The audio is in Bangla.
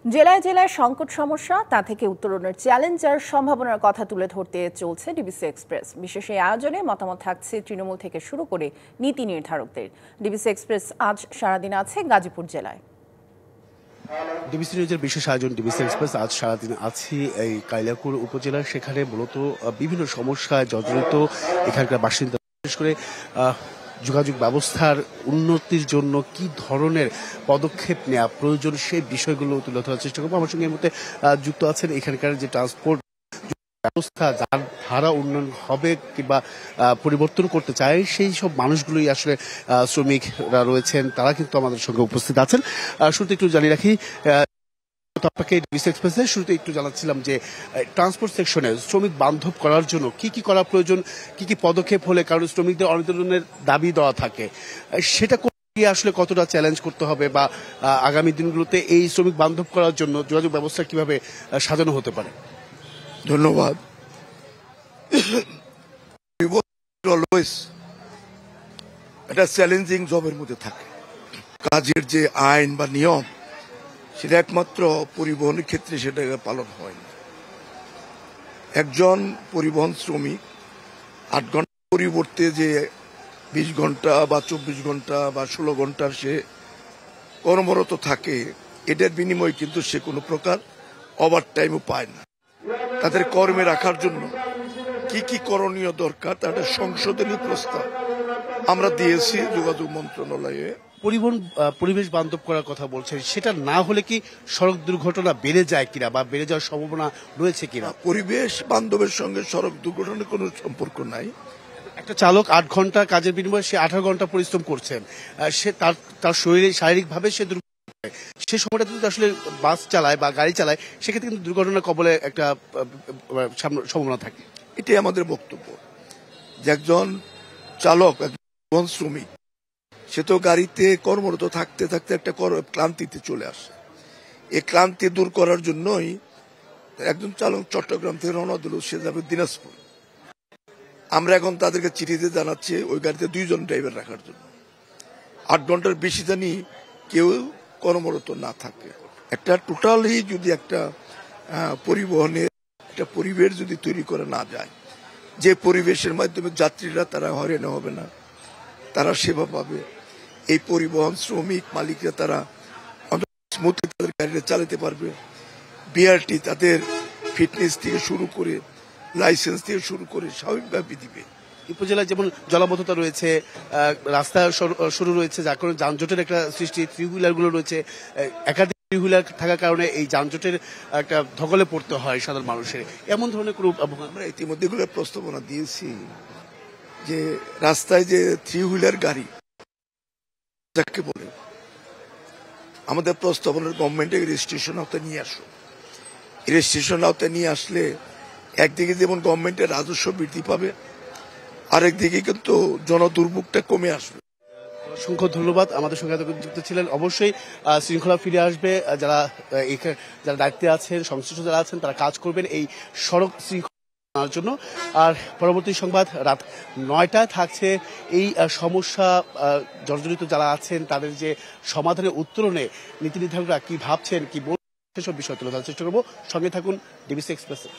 জেলায় জেলায় সংকট সমস্যা তা থেকে উত্তরণের চ্যালেঞ্জ আর সম্ভাবনার কথা তুলে ধরতে চলছে ডিবিসি এক্সপ্রেস। বিশেষ এই আয়োজনে মতামত থাকছে তৃণমূল থেকে শুরু করে নীতি নির্ধারকদের। ডিবিসি এক্সপ্রেস আজ সারাদিন আছে গাজীপুর জেলায়। ডিবিসি নিউজের বিশেষ আয়োজন ডিবিসি এক্সপ্রেস আজ সারাদিন আছি এই কালিয়াকৈর উপজেলার। সেখানে মূলত বিভিন্ন সমস্যায় জর্জরিত এখানকার বাসিন্দা, বিশেষ করে যোগাযোগ ব্যবস্থার উন্নতির জন্য কি ধরনের পদক্ষেপ নেওয়া প্রয়োজন সেই বিষয়গুলো তুলে ধরার চেষ্টা করবো। আমার সঙ্গে এর মধ্যে যুক্ত আছেন এখানকার যে ট্রান্সপোর্ট ব্যবস্থা, যার ধারা উন্নয়ন হবে কিংবা পরিবর্তন করতে চায় সেই সব মানুষগুলোই আসলে শ্রমিকরা রয়েছেন, তারা কিন্তু আমাদের সঙ্গে উপস্থিত আছেন। শুরুতে একটু জানিয়ে রাখি, আপনাকে ডিবিসি এক্সপ্রেসের শুরুতে একটু জানাচ্ছিলাম যে ট্রান্সপোর্ট সেকশনে শ্রমিক বান্ধব করার জন্য কি কি করা প্রয়োজন, কি কি পদক্ষেপ হলে, কারণ শ্রমিকদের অনেক ধরনের দাবি দেওয়া থাকে, সেটা আসলে কতটা চ্যালেঞ্জ করতে হবে বা আগামী দিনগুলোতে এই শ্রমিক বান্ধব করার জন্য যোগাযোগ ব্যবস্থা কিভাবে সাজানো হতে পারে। ধন্যবাদ। অলওয়েজ এটা চ্যালেঞ্জিং জবের মধ্যে থাকে। কাজের যে আইন বা নিয়ম সেটা একমাত্র পরিবহনের ক্ষেত্রে সেটা পালন হয় না। একজন পরিবহন শ্রমিক 8 ঘন্টা পরিবর্তে যে 20 ঘন্টা বা 24 ঘন্টা বা 16 ঘন্টার সে কর্মরত থাকে, এটার বিনিময়ে কিন্তু সে কোনো প্রকার ওভার টাইমও পায় না। তাদের কর্মে রাখার জন্য কি কি করণীয় দরকার তার সংশোধনী প্রস্তাব আমরা দিয়েছি যোগাযোগ মন্ত্রণালয়ে। পরিবেশ বান্ধব করার কথা বলছেন, সেটা না হলে কি সড়ক দুর্ঘটনা বেড়ে যায় কিনা বা বেড়ে যাওয়ার সম্ভাবনা রয়েছে কিনা? পরিবেশ বান্ধবের সঙ্গে সড়ক দুর্ঘটনার কোনো সম্পর্ক নাই। একটা চালক 8 ঘন্টা কাজের বিনিময়ে সে 18 ঘন্টা পরিশ্রম করছেন, সে তার শরীরে শারীরিকভাবে সে সে সময়টা যদি আসলে বাস চালায় বা গাড়ি চালায়, সেক্ষেত্রে কিন্তু দুর্ঘটনার কবলে একটা সম্ভাবনা থাকে। এটাই আমাদের বক্তব্য যে একজন চালক, একজন শ্রমিক, সে তো গাড়িতে কর্মরত থাকতে থাকতে একটা ক্লান্তিতে চলে আসে। এই ক্লান্তি দূর করার জন্যই একজন চালক চট্টগ্রাম থেকে রওনা দিল, সে যাবে দিনাজপুর। আমরা এখন তাদেরকে চিঠিতে জানাচ্ছি ওই গাড়িতে 2 জন ড্রাইভার রাখার জন্য। 8 ঘন্টার বেশি জানি কেউ কর্মরত না থাকে। একটা টোটালি যদি একটা পরিবহনের একটা পরিবেশ যদি তৈরি করে না যায়, যে পরিবেশের মাধ্যমে যাত্রীরা তারা হয়রানি হবে না, তারা সেবা পাবে, এই পরিবহন শ্রমিক মালিকরা তারা স্মুথলি তাদের গাড়িটা চালাতে পারবে। বিআরটি তাদের ফিটনেস থেকে শুরু করে লাইসেন্স থেকে শুরু করে স্বাভাবিকভাবে দিবে। উপজেলায় যেমন জলাবদ্ধতা রয়েছে, রাস্তা শুরু রয়েছে, যার কারণে যানজটের একটা সৃষ্টি, 3 হুইলার গুলো রয়েছে, একাধিক 3 হুইলার থাকার কারণে এই যানজটের একটা ধকলে পড়তে হয় সাধারণ মানুষের। এমন ধরনের কোনো আমরা ইতিমধ্যে এগুলো প্রস্তাবনা দিয়েছি যে রাস্তায় যে 3 হুইলার গাড়ি যাকে বলে, আমাদের প্রস্তাবনার গভর্নমেন্টের রেজিস্ট্রেশন আওতায় নিয়ে আসো। রেজিস্ট্রেশন আওতায় নিয়ে আসলে একদিকে যেমন গভর্নমেন্টের রাজস্ব বৃদ্ধি পাবে, আরেকদিকে কিন্তু জনদুর্ভোগটা কমে আসবে। অসংখ্য ধন্যবাদ আমাদের সঙ্গে যুক্ত ছিলেন। অবশ্যই শৃঙ্খলা ফিরে আসবে, যারা দায়িত্বে আছেন, সংশ্লিষ্ট যারা আছেন, তারা কাজ করবেন এই সড়ক শৃঙ্খলার জন্য। আর পরবর্তী সংবাদ রাত 9টায় থাকছে এই সমস্যা জর্জরিত যারা আছেন তাদের যে সমাধানের উত্তরণে নীতি নির্ধারকরা কি ভাবছেন, কি বলছেন, সেসব বিষয় তুলে ধরার চেষ্টা করবো। সঙ্গে থাকুন ডিবিসি এক্সপ্রেসে।